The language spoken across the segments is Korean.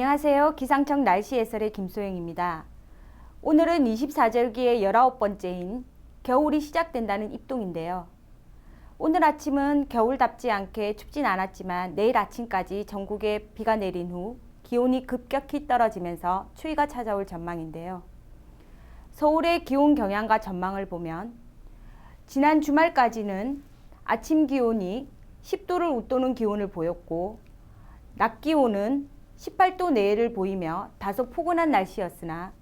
안녕하세요. 기상청 날씨 해설의 김소영입니다. 오늘은 24절기의 19번째인 겨울이 시작된다는 입동인데요. 오늘 아침은 겨울답지 않게 춥진 않았지만 내일 아침까지 전국에 비가 내린 후 기온이 급격히 떨어지면서 추위가 찾아올 전망인데요. 서울의 기온 경향과 전망을 보면 지난 주말까지는 아침 기온이 10도를 웃도는 기온을 보였고 낮 기온은 18도 내외를 보이며 다소 포근한 날씨였으나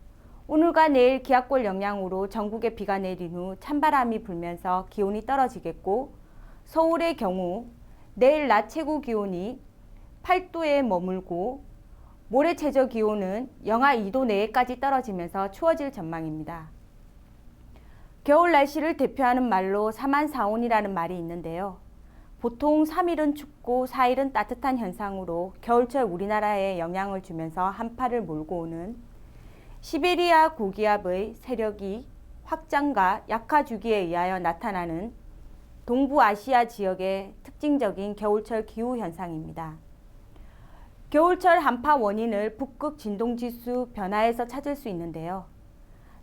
오늘과 내일 기압골 영향으로 전국에 비가 내린 후 찬바람이 불면서 기온이 떨어지겠고 서울의 경우 내일 낮 최고 기온이 8도에 머물고 모레 최저 기온은 영하 2도 내외까지 떨어지면서 추워질 전망입니다. 겨울 날씨를 대표하는 말로 사만사온이라는 말이 있는데요. 보통 3일은 춥고 4일은 따뜻한 현상으로 겨울철 우리나라에 영향을 주면서 한파를 몰고 오는 시베리아 고기압의 세력이 확장과 약화 주기에 의하여 나타나는 동부아시아 지역의 특징적인 겨울철 기후 현상입니다. 겨울철 한파 원인을 북극 진동지수 변화에서 찾을 수 있는데요.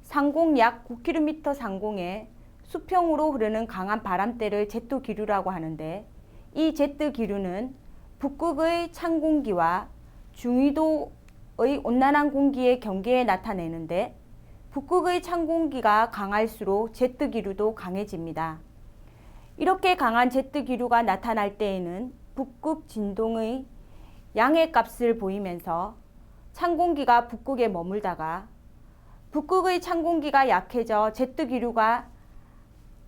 상공 약 9km 상공에 수평으로 흐르는 강한 바람대를 제트 기류라고 하는데 이 제트 기류는 북극의 찬 공기와 중위도의 온난한 공기의 경계에 나타내는데 북극의 찬 공기가 강할수록 제트 기류도 강해집니다. 이렇게 강한 제트 기류가 나타날 때에는 북극 진동의 양의 값을 보이면서 찬 공기가 북극에 머물다가 북극의 찬 공기가 약해져 제트 기류가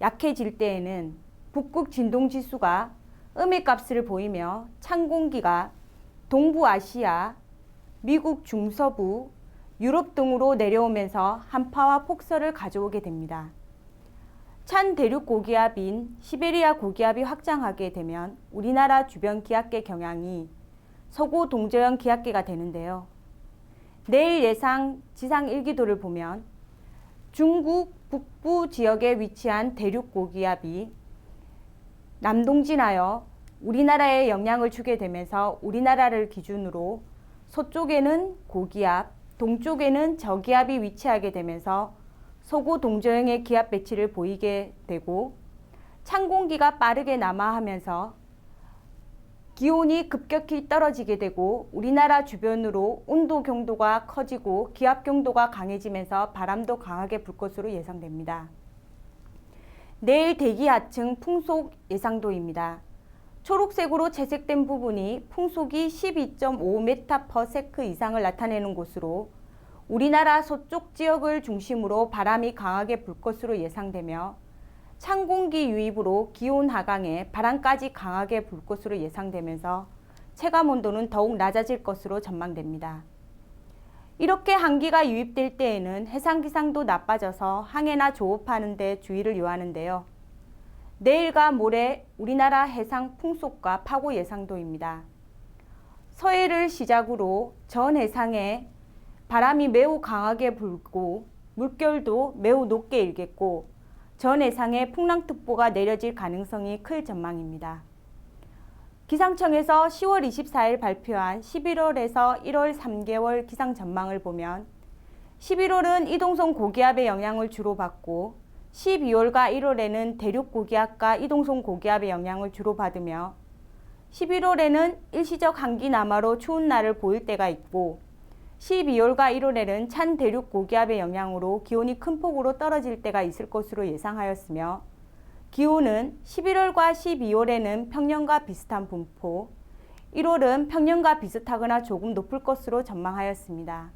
약해질 때에는 북극 진동 지수가 음의 값을 보이며 찬 공기가 동부아시아, 미국 중서부, 유럽 등으로 내려오면서 한파와 폭설을 가져오게 됩니다. 찬 대륙 고기압인 시베리아 고기압이 확장하게 되면 우리나라 주변 기압계 경향이 서구 동저형 기압계가 되는데요. 내일 예상 지상 일기도를 보면 중국 북부 지역에 위치한 대륙 고기압이 남동진하여 우리나라에 영향을 주게 되면서 우리나라를 기준으로 서쪽에는 고기압, 동쪽에는 저기압이 위치하게 되면서 서구 동저형의 기압 배치를 보이게 되고 찬 공기가 빠르게 남하하면서 기온이 급격히 떨어지게 되고 우리나라 주변으로 온도 경도가 커지고 기압 경도가 강해지면서 바람도 강하게 불 것으로 예상됩니다. 내일 대기 하층 풍속 예상도입니다. 초록색으로 채색된 부분이 풍속이 12.5m/s 이상을 나타내는 곳으로 우리나라 서쪽 지역을 중심으로 바람이 강하게 불 것으로 예상되며 찬 공기 유입으로 기온 하강에 바람까지 강하게 불 것으로 예상되면서 체감 온도는 더욱 낮아질 것으로 전망됩니다. 이렇게 한기가 유입될 때에는 해상 기상도 나빠져서 항해나 조업하는 데 주의를 요하는데요. 내일과 모레 우리나라 해상 풍속과 파고 예상도입니다. 서해를 시작으로 전 해상에 바람이 매우 강하게 불고 물결도 매우 높게 일겠고 전 해상에 풍랑특보가 내려질 가능성이 클 전망입니다. 기상청에서 10월 24일 발표한 11월에서 1월 3개월 기상 전망을 보면 11월은 이동성 고기압의 영향을 주로 받고 12월과 1월에는 대륙 고기압과 이동성 고기압의 영향을 주로 받으며 11월에는 일시적 한기 남하로 추운 날을 보일 때가 있고 12월과 1월에는 찬 대륙 고기압의 영향으로 기온이 큰 폭으로 떨어질 때가 있을 것으로 예상하였으며 기온은 11월과 12월에는 평년과 비슷한 분포, 1월은 평년과 비슷하거나 조금 높을 것으로 전망하였습니다.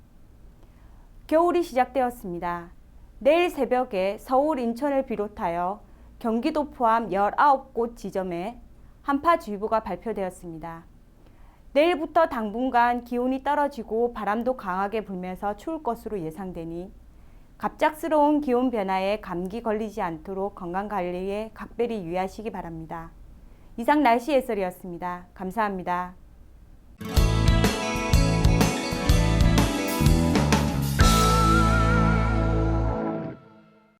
겨울이 시작되었습니다. 내일 새벽에 서울, 인천을 비롯하여 경기도 포함 19곳 지점에 한파주의보가 발표되었습니다. 내일부터 당분간 기온이 떨어지고 바람도 강하게 불면서 추울 것으로 예상되니 갑작스러운 기온 변화에 감기 걸리지 않도록 건강관리에 각별히 유의하시기 바랍니다. 이상 날씨 해설이었습니다. 감사합니다.